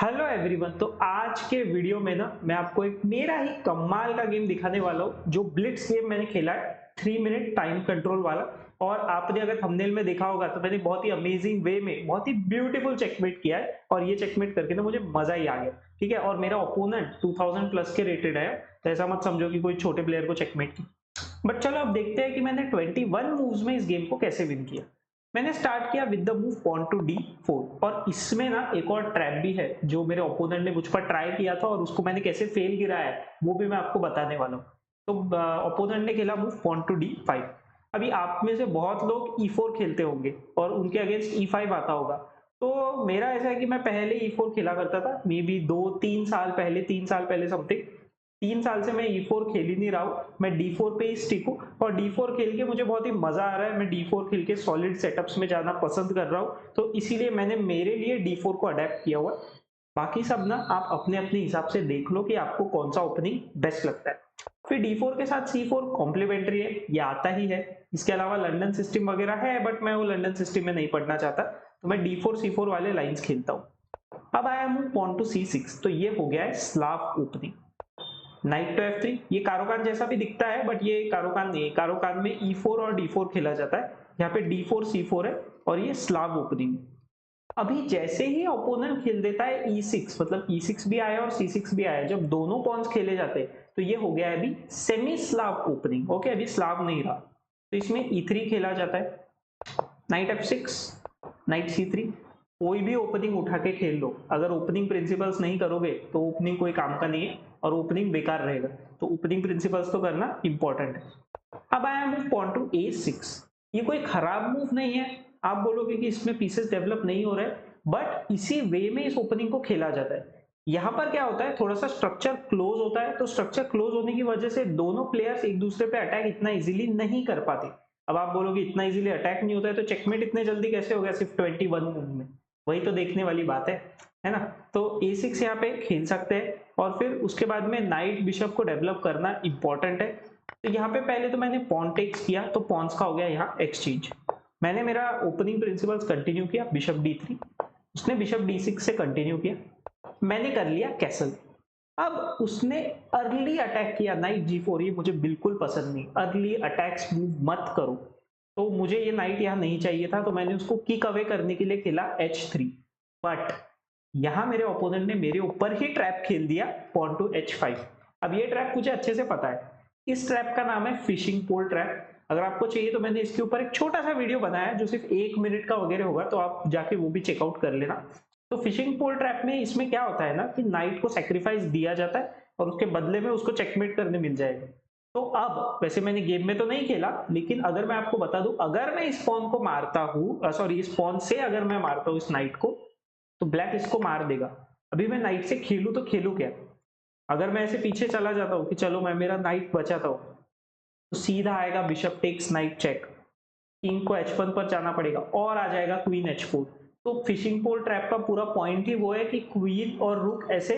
Hello everyone. तो आज के वीडियो में ना मैं आपको एक मेरा ही कमाल का गेम दिखाने वाला हूँ जो ब्लिट्स गेम मैंने खेला है 3 मिनट टाइम कंट्रोल वाला। और आपने अगर थंबनेल में देखा होगा तो मैंने बहुत ही अमेजिंग वे में बहुत ही ब्यूटीफुल चेकमेट किया है और ये चेकमेट करके ना मुझे मजा ही आ गया। ठीक है, और मेरा ओपोनेंट 2000 प्लस के रेटेड है, तो ऐसा मत समझो कि कोई छोटे प्लेयर को चेकमेट की। बट चलो अब देखते हैं कि मैंने 21 मूव्स में इस गेम को कैसे विन किया। मैंने स्टार्ट किया with the move pawn to D4 और इसमें ना एक और ट्रैप भी है जो मेरे ओपोनेंट ने मुझ पर ट्राई किया था और उसको मैंने कैसे फेल गिराया है वो भी मैं आपको बताने वाला हूँ। तो ओपोनेंट ने खेला मूव पॉन टू D5। अभी आप में से बहुत लोग E4 खेलते होंगे और उनके अगेंस्ट E5 आता होगा। तो मेरा ऐसा है कि मैं पहले E4 खेला करता था, मे बी 2-3 साल पहले समथिंग। 3 साल से मैं E4 खेल ही नहीं रहा हूँ, मैं D4 पे ही स्टिक हूँ और D4 खेल के मुझे बहुत ही मजा आ रहा है। मैं D4 खेल के सॉलिड सेटअप्स में जाना पसंद कर रहा हूँ, तो इसीलिए मैंने मेरे लिए D4 को अडेप्ट किया हुआ। बाकी सब ना आप अपने अपने हिसाब से देख लो कि आपको कौन सा ओपनिंग बेस्ट लगता है। फिर D4 के साथ C4 कॉम्प्लीमेंट्री है, ये आता ही है। इसके अलावा लंदन सिस्टम वगैरह है बट मैं वो लंदन सिस्टम में नहीं पढ़ना चाहता, तो मैं D4 C4 वाले लाइंस खेलता हूँ। अब आया हूँ पॉन टू C6, तो ये हो गया है Slav opening. Night to F3, ये कारोकान जैसा भी दिखता है बट ये कारोकान नहीं है। कारोकान में E4 और D4 खेला जाता है, यहाँ पे D4 C4 है और ये स्लाव ओपनिंग। अभी जैसे ही ओपोनेंट खेल देता है E6, मतलब E6 भी आया और C6 भी आया, जब दोनों पॉन्स खेले जाते हैं तो ये हो गया है अभी सेमी स्लाव ओपनिंग। ओके, अभी स्लाव नहीं रहा, तो इसमें E3 खेला जाता है। नाइट F6, नाइट C3, कोई भी ओपनिंग उठा के खेल लो, अगर ओपनिंग प्रिंसिपल्स नहीं करोगे तो ओपनिंग कोई काम का नहीं है और ओपनिंग बेकार रहेगा। तो ओपनिंग प्रिंसिपल्स तो करना इंपॉर्टेंट है। अब आया मूव पॉन टू A6। ये कोई खराब मूव नहीं है, आप बोलोगे कि इसमें पीसेस डेवलप नहीं हो रहे, बट इसी वे में इस ओपनिंग को खेला जाता है। यहाँ पर क्या होता है, थोड़ा सा स्ट्रक्चर क्लोज होता है, तो स्ट्रक्चर क्लोज होने की वजह से दोनों प्लेयर्स एक दूसरे पे अटैक इतना इजीली नहीं कर पाते। अब आप बोलोगे इतना इजीली अटैक नहीं होता है तो चेकमेट इतने जल्दी कैसे हो गया सिर्फ 21 मूव में? वही तो देखने वाली बात है ना। तो A6 यहाँ पे खेल सकते हैं और फिर उसके बाद में नाइट बिशप को डेवलप करना इंपॉर्टेंट है। तो यहाँ पे पहले तो मैंने पॉन टेक्स किया, तो पॉन्स का हो गया यहाँ एक्सचेंज। मैंने मेरा ओपनिंग प्रिंसिपल्स कंटिन्यू किया, बिशप D3, उसने बिशप D6 से कंटिन्यू किया, मैंने कर लिया कैसल। अब उसने अर्ली अटैक किया नाइट G4, ये मुझे बिल्कुल पसंद नहीं, अर्ली अटैक्स मूव मत करो। तो मुझे ये नाइट यहाँ नहीं चाहिए था, तो मैंने उसको किक अवे करने के लिए खेला H3। बट यहाँ मेरे ओपोनेंट ने मेरे ऊपर ही ट्रैप खेल दिया पॉन टू H5। अब ये ट्रैप मुझे अच्छे से पता है, इस ट्रैप का नाम है फिशिंग पोल ट्रैप। अगर आपको चाहिए तो मैंने इसके ऊपर एक छोटा सा वीडियो बनाया है जो सिर्फ 1 मिनट का वगैरह होगा, तो आप जाके वो भी चेकआउट कर लेना। तो फिशिंग पोल ट्रैप में इसमें क्या होता है ना कि नाइट को सेक्रीफाइस दिया जाता है और उसके बदले में उसको चेकमेट करने मिल जाएगा। तो अब वैसे मैंने गेम में तो नहीं खेला, लेकिन अगर मैं आपको बता दूं, अगर मैं इस पॉन को मारता हूँ, सॉरी इस पॉन से अगर मैं मारता हूँ इस नाइट को, तो ब्लैक इसको मार देगा। अभी मैं नाइट से खेलूं तो खेलूं क्या? अगर मैं ऐसे पीछे चला जाता हूँ कि चलो मैं मेरा नाइट बचाता हूँ, तो सीधा आएगा bishop takes knight check, king को H1 पर जाना पड़ेगा और आ जाएगा क्वीन H4। तो फिशिंग पोल ट्रैप का पूरा पॉइंट ही वो है कि क्वीन और रुक ऐसे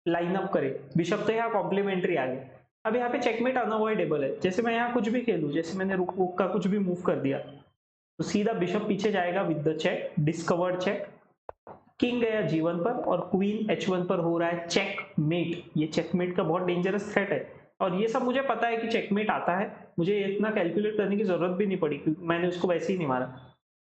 लाइन अप करे। बिशप तो यहाँ कॉम्प्लीमेंट्री आ गया। अब यहाँ पे चेकमेट अनअवॉइडेबल है, जैसे मैं यहाँ कुछ भी खेलूं, जैसे मैंने रुक वुक का कुछ भी मूव कर दिया, तो सीधा बिशप पीछे जाएगा with the check, discovered check. King गया G1 पर और क्वीन H1 पर हो रहा है चेकमेट। ये चेकमेट का बहुत डेंजरस थ्रेट है और ये सब मुझे पता है कि चेकमेट आता है, मुझे इतना कैलकुलेट करने की जरूरत भी नहीं पड़ी क्योंकि मैंने उसको वैसे ही नहीं मारा।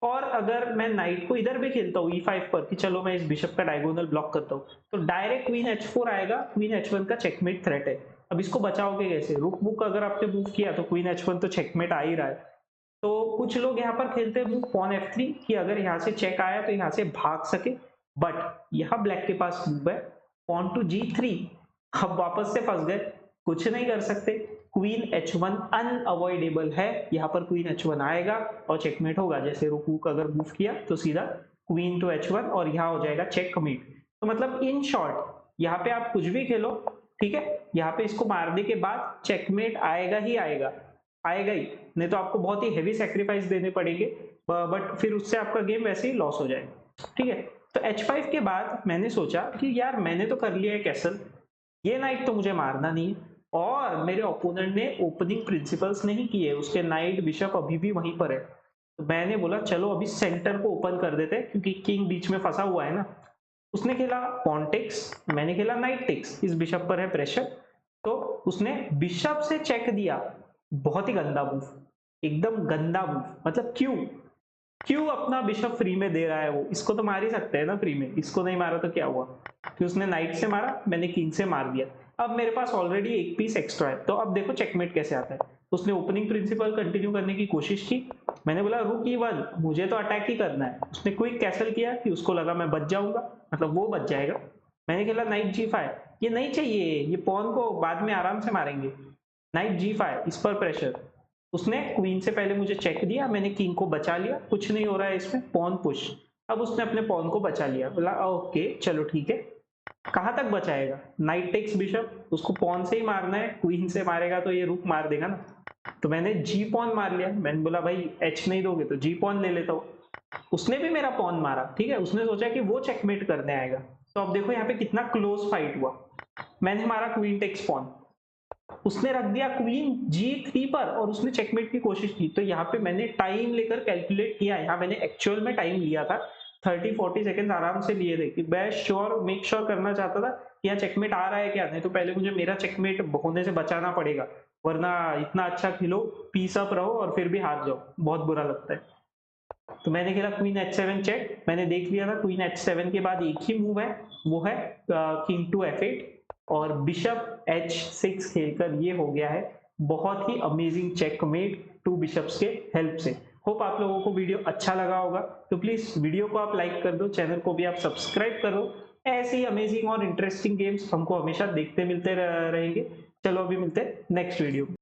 और अगर मैं नाइट को इधर भी खेलता हूँ E5 पर कि चलो मैं इस बिशप का डायगोनल ब्लॉक करता हूँ, तो डायरेक्ट क्वीन H4 आएगा, क्वीन H1 का चेकमेट थ्रेट है। अब इसको बचाओगे कैसे? रुक बुक अगर आपने मूव किया तो क्वीन H1 तो चेकमेट आ ही रहा है। तो कुछ लोग यहाँ पर खेलते हैं पॉन F3 कि अगर यहाँ से चेक आया तो यहाँ से भाग सके, बट यहाँ ब्लैक के पास मूव है पॉन टू G3। अब वापस से फंस गए, कुछ नहीं कर सकते, क्वीन H1 अनअवॉइडेबल है, यहाँ पर क्वीन H1 आएगा और चेकमेट होगा। जैसे रुक अगर मूव किया तो सीधा क्वीन टू H1 और यहाँ हो जाएगा चेकमेट। तो मतलब इन शॉर्ट यहाँ पे आप कुछ भी खेलो, ठीक है, यहाँ पे इसको मारने के बाद चेकमेट आएगा ही आएगा, आएगा ही, नहीं तो आपको बहुत ही हेवी सेक्रीफाइस देने पड़ेंगे, बट फिर उससे आपका गेम वैसे ही लॉस हो जाएगा। ठीक है, तो H5 के बाद मैंने सोचा कि यार मैंने तो कर लिया है कैसल, ये नाइट तो मुझे मारना नहीं है और मेरे ओपोनेंट ने ओपनिंग प्रिंसिपल्स नहीं किए, उसके नाइट बिशप अभी भी वहीं पर है। तो मैंने बोला चलो अभी सेंटर को ओपन कर देते हैं क्योंकि किंग बीच में फंसा हुआ है ना। उसने खेला पॉन टेक्स, मैंने खेला नाइट टेक्स, इस बिशप पर है प्रेशर, तो उसने बिशप से चेक दिया। बहुत ही गंदा मूव, एकदम गंदा मूव। मतलब क्यों क्यों अपना बिशप फ्री में दे रहा है वो? इसको तो मार ही सकते हैं ना फ्री में, इसको नहीं मारा तो क्या हुआ कि उसने नाइट से मारा, मैंने किंग से मार दिया। अब मेरे पास ऑलरेडी एक पीस एक्स्ट्रा है, तो अब देखो चेकमेट कैसे आता है। उसने ओपनिंग प्रिंसिपल कंटिन्यू करने की कोशिश की, मैंने बोला रुक E1, मुझे तो अटैक ही करना है। उसने क्विक कैसल किया कि उसको लगा मैं बच जाऊंगा, मतलब वो बच जाएगा। मैंने खेला नाइट G5, ये नहीं चाहिए, ये पॉन को बाद में आराम से मारेंगे। नाइट G5, इस पर प्रेशर। उसने क्वीन से पहले मुझे चेक दिया, मैंने किंग को बचा लिया, कुछ नहीं हो रहा है इसमें, पॉन पुश। अब उसने अपने पॉन को बचा लिया, बोला ओके चलो ठीक है। कहाँ तक बचाएगा? नाइट टेक्स बिशप, उसको पॉन से ही मारना है, क्वीन से मारेगा तो ये रुक मार देगा ना। तो मैंने जी पॉन मार लिया, मैंने बोला भाई एच नहीं दोगे तो जी पॉन ले लेता हूँ। उसने भी मेरा पॉन मारा, ठीक है, उसने सोचा कि वो चेकमेट करने आएगा। तो अब देखो यहाँ पे कितना क्लोज फाइट हुआ। मैंने मारा क्वीन टेक्स पॉन, उसने रख दिया क्वीन G3 पर और उसने चेकमेट की कोशिश की। तो यहाँ पे मैंने टाइम लेकर कैलकुलेट किया, यहाँ मैंने एक्चुअल में टाइम लिया था, 30-40 सेकंड आराम से लिए थे कि मैं मेक श्योर करना चाहता था कि यहाँ चेकमेट आ रहा है क्या, नहीं तो पहले मुझे मेरा चेकमेट होने से बचाना पड़ेगा, वरना इतना अच्छा खेलो, पीस अप रहो और फिर भी हार जाओ, बहुत बुरा लगता है। तो मैंने खेला क्वीन H7 चेक, मैंने देख लिया था क्वीन H7 के बाद एक ही मूव है, वो है किंग टू F8, और बिशप H6 खेलकर ये हो गया है बहुत ही अमेजिंग चेकमेट टू बिशप्स के हेल्प से। होप आप लोगों को वीडियो अच्छा लगा होगा, तो प्लीज वीडियो को आप लाइक कर दो, चैनल को भी आप सब्सक्राइब करो। ऐसे ही अमेजिंग और इंटरेस्टिंग गेम्स हमको हमेशा देखते मिलते रहेंगे। चलो अभी मिलते हैं नेक्स्ट वीडियो में।